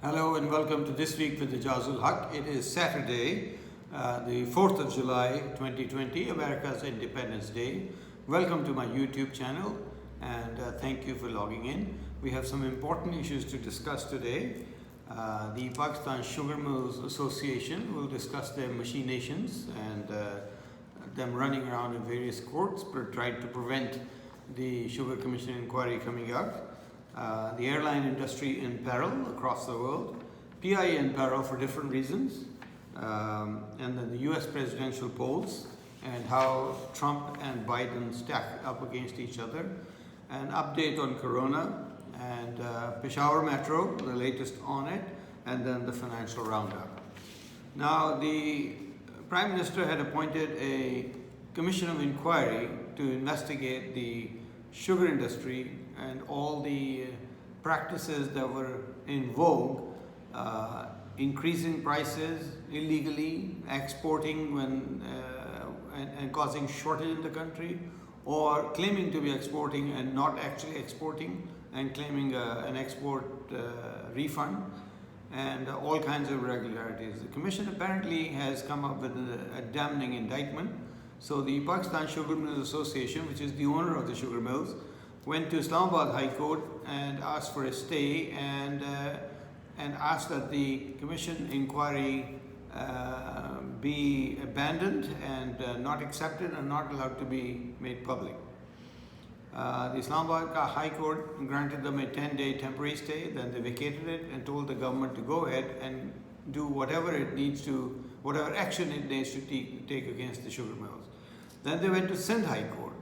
Hello and welcome to This Week with Ajaz Haque. It is Saturday, the 4th of July 2020, America's Independence Day. Welcome to my YouTube channel and thank you for logging in. We have some important issues to discuss today. The Pakistan Sugar Mills Association will discuss their machinations and them running around in various courts tried to prevent the Sugar Commission inquiry coming out. The airline industry in peril across the world, PIA in peril for different reasons, and then the US presidential polls and how Trump and Biden stack up against each other, an update on Corona and Peshawar Metro, the latest on it, and then the financial roundup. Now, the Prime Minister had appointed a commission of inquiry to investigate the sugar industry and all the practices that were in vogue, increasing prices illegally, exporting and causing shortage in the country, or claiming to be exporting and not actually exporting and claiming an export refund, and all kinds of irregularities. The Commission apparently has come up with a damning indictment. So the Pakistan Sugar Mills Association, which is the owner of the sugar mills, went to Islamabad High Court and asked for a stay and asked that the Commission inquiry be abandoned and not accepted and not allowed to be made public. The Islamabad High Court granted them a 10-day temporary stay, then they vacated it and told the government to go ahead and do whatever action it needs to take against the sugar mills. Then they went to Sindh High Court,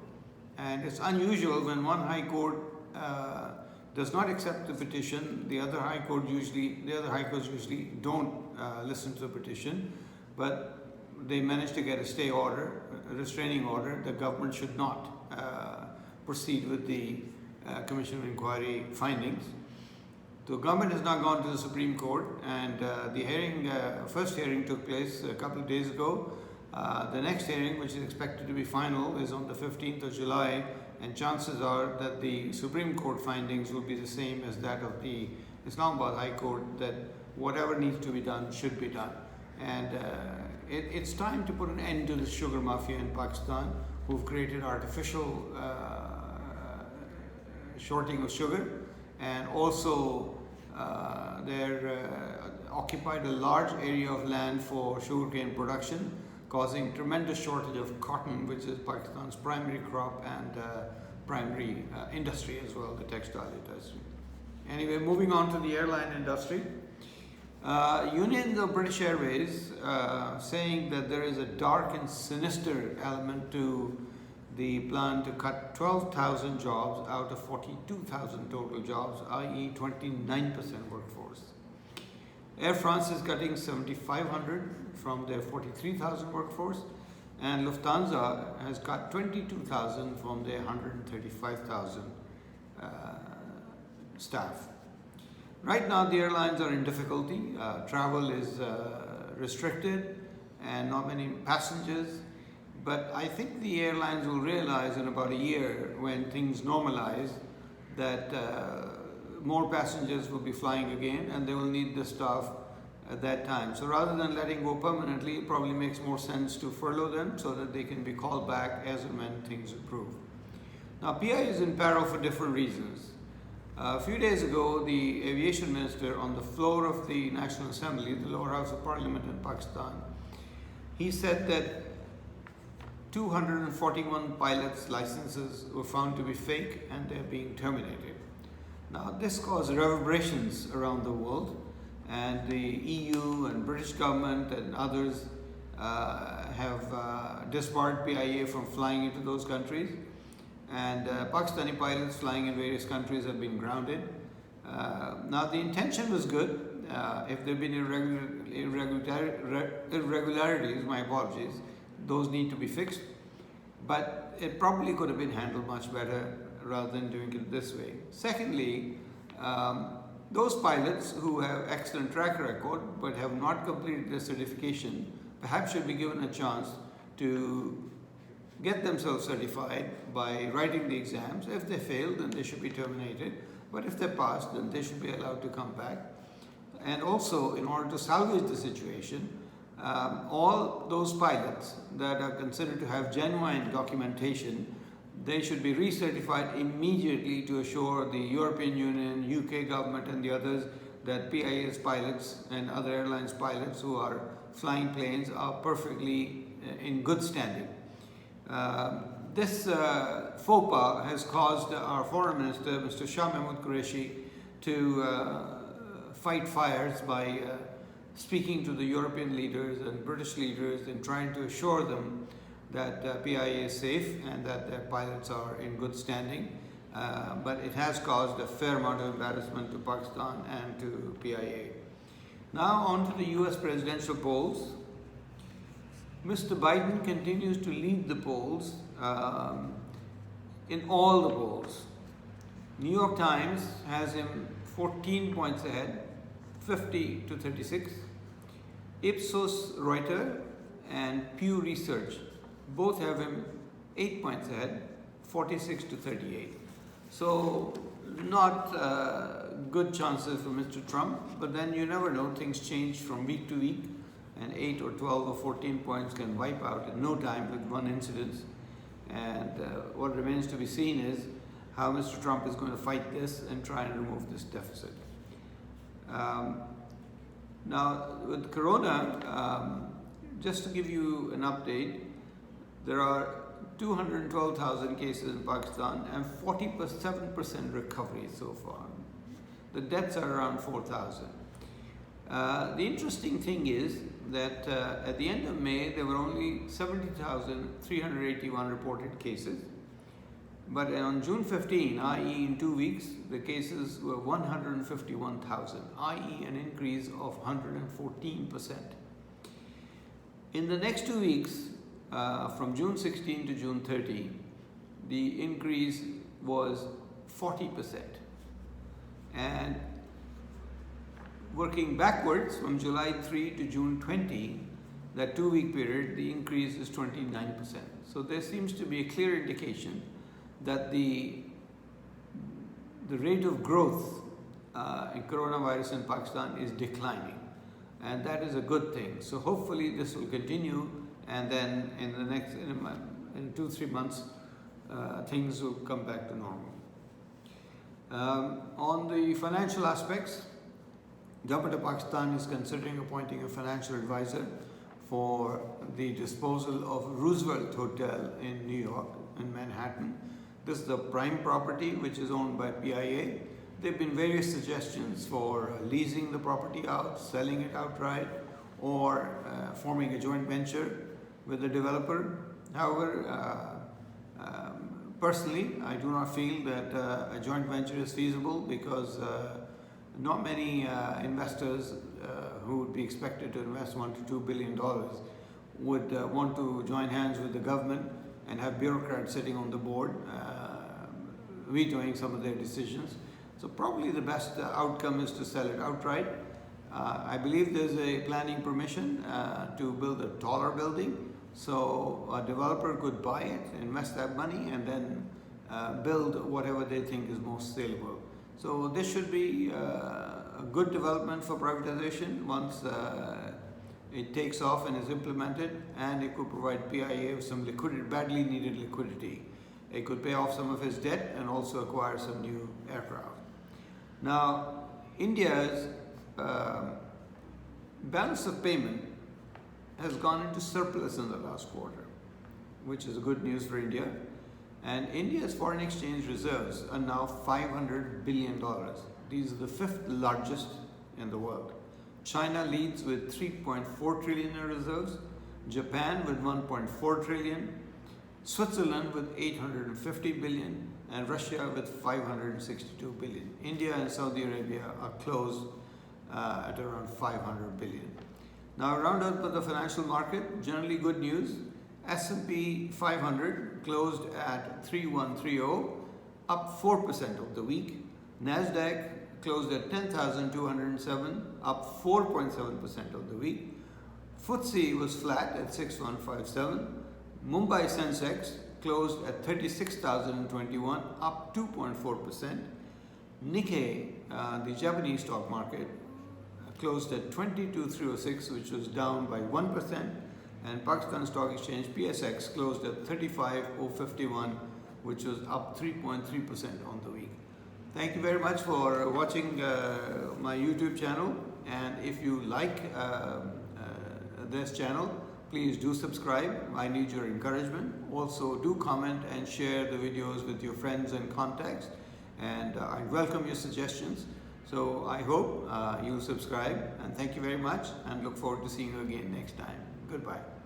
and it's unusual when one High Court does not accept the petition. The other High Courts usually don't listen to the petition, but they managed to get a stay order, a restraining order. The government should not proceed with the Commission of Inquiry findings. The government has now gone to the Supreme Court, and the first hearing took place a couple of days ago. The next hearing, which is expected to be final, is on the 15th of July, and chances are that the Supreme Court findings will be the same as that of the Islamabad High Court, that whatever needs to be done should be done. And it's time to put an end to the sugar mafia in Pakistan, who've created artificial shorting of sugar, and also they're occupied a large area of land for sugarcane production, causing tremendous shortage of cotton, which is Pakistan's primary crop and primary industry as well, the textile industry. Anyway, moving on to the airline industry. Unions of British Airways saying that there is a dark and sinister element to the plan to cut 12,000 jobs out of 42,000 total jobs, i.e. 29% workforce. Air France is cutting 7,500 from their 43,000 workforce, and Lufthansa has cut 22,000 from their 135,000 staff. Right now the airlines are in difficulty. Travel is restricted and not many passengers, but I think the airlines will realize in about a year, when things normalize, that more passengers will be flying again and they will need the staff at that time. So rather than letting go permanently, it probably makes more sense to furlough them so that they can be called back as and when things improve. Now, PIA is in peril for different reasons. A few days ago, the aviation minister on the floor of the National Assembly, the lower house of parliament in Pakistan, he said that 241 pilots' licenses were found to be fake and they're being terminated. Now, this caused reverberations around the world, and the EU and British government and others have disbarred PIA from flying into those countries, and Pakistani pilots flying in various countries have been grounded. Now, the intention was good. If there have been irregularities, my apologies, those need to be fixed, but it probably could have been handled much better rather than doing it this way. Secondly, those pilots who have excellent track record but have not completed their certification perhaps should be given a chance to get themselves certified by writing the exams. If they fail, then they should be terminated. But if they pass, then they should be allowed to come back. And also, in order to salvage the situation, all those pilots that are considered to have genuine documentation, they should be recertified immediately to assure the European Union, UK government and the others that PIA's pilots and other airlines pilots who are flying planes are perfectly in good standing. This faux pas has caused our Foreign Minister, Mr. Shah Mahmood Qureshi, to fight fires by speaking to the European leaders and British leaders and trying to assure them that PIA is safe and that their pilots are in good standing. But it has caused a fair amount of embarrassment to Pakistan and to PIA. Now on to the US presidential polls. Mr. Biden continues to lead the polls in all the polls. New York Times has him 14 points ahead, 50 to 36. Ipsos Reuters and Pew Research both have him 8 points ahead, 46 to 38. So not good chances for Mr. Trump, but then you never know, things change from week to week, and 8 or 12 or 14 points can wipe out in no time with one incident. And what remains to be seen is how Mr. Trump is going to fight this and try and remove this deficit. Now with Corona, just to give you an update, there are 212,000 cases in Pakistan and 47% recovery so far. The deaths are around 4,000. The interesting thing is that at the end of May, there were only 70,381 reported cases. But on June 15, i.e. in 2 weeks, the cases were 151,000, i.e. an increase of 114%. In the next 2 weeks, from June 16 to June 30, the increase was 40%. And working backwards from July 3 to June 20, that 2-week period, the increase is 29%. So there seems to be a clear indication that the rate of growth in coronavirus in Pakistan is declining, and that is a good thing. So hopefully this will continue, and then in the next in 2-3 months things will come back to normal. On the financial aspects, Government of Pakistan is considering appointing a financial advisor for the disposal of Roosevelt Hotel in New York, in Manhattan. This is a prime property which is owned by PIA. There have been various suggestions for leasing the property out, selling it outright, or forming a joint venture with the developer. However, personally, I do not feel that a joint venture is feasible because not many investors who would be expected to invest $1 to $2 billion would want to join hands with the government and have bureaucrats sitting on the board vetoing some of their decisions. So probably the best outcome is to sell it outright. I believe there's a planning permission to build a taller building, so a developer could buy it, invest that money, and then build whatever they think is most saleable. So this should be a good development for privatization once it takes off and is implemented, and it could provide PIA with some liquidity, badly needed liquidity. It could pay off some of his debt and also acquire some new aircraft. Now, India's balance of payment has gone into surplus in the last quarter, which is good news for India. And India's foreign exchange reserves are now $500 billion. These are the 5th largest in the world. China leads with 3.4 trillion in reserves, Japan with 1.4 trillion, Switzerland with 850 billion, and Russia with 562 billion. India and Saudi Arabia are close at around 500 billion. Now, round out with the financial market, generally good news. S&P 500 closed at 3130, up 4% of the week. Nasdaq closed at 10,207, up 4.7% of the week. FTSE was flat at 6157. Mumbai Sensex closed at 36,021, up 2.4%. Nikkei, the Japanese stock market, closed at 22,306, which was down by 1%, and Pakistan Stock Exchange PSX closed at 35,051, which was up 3.3% on the week. Thank you very much for watching my YouTube channel, and if you like this channel, please do subscribe. I need your encouragement. Also do comment and share the videos with your friends and contacts, and I welcome your suggestions. So I hope you'll subscribe, and thank you very much, and look forward to seeing you again next time. Goodbye.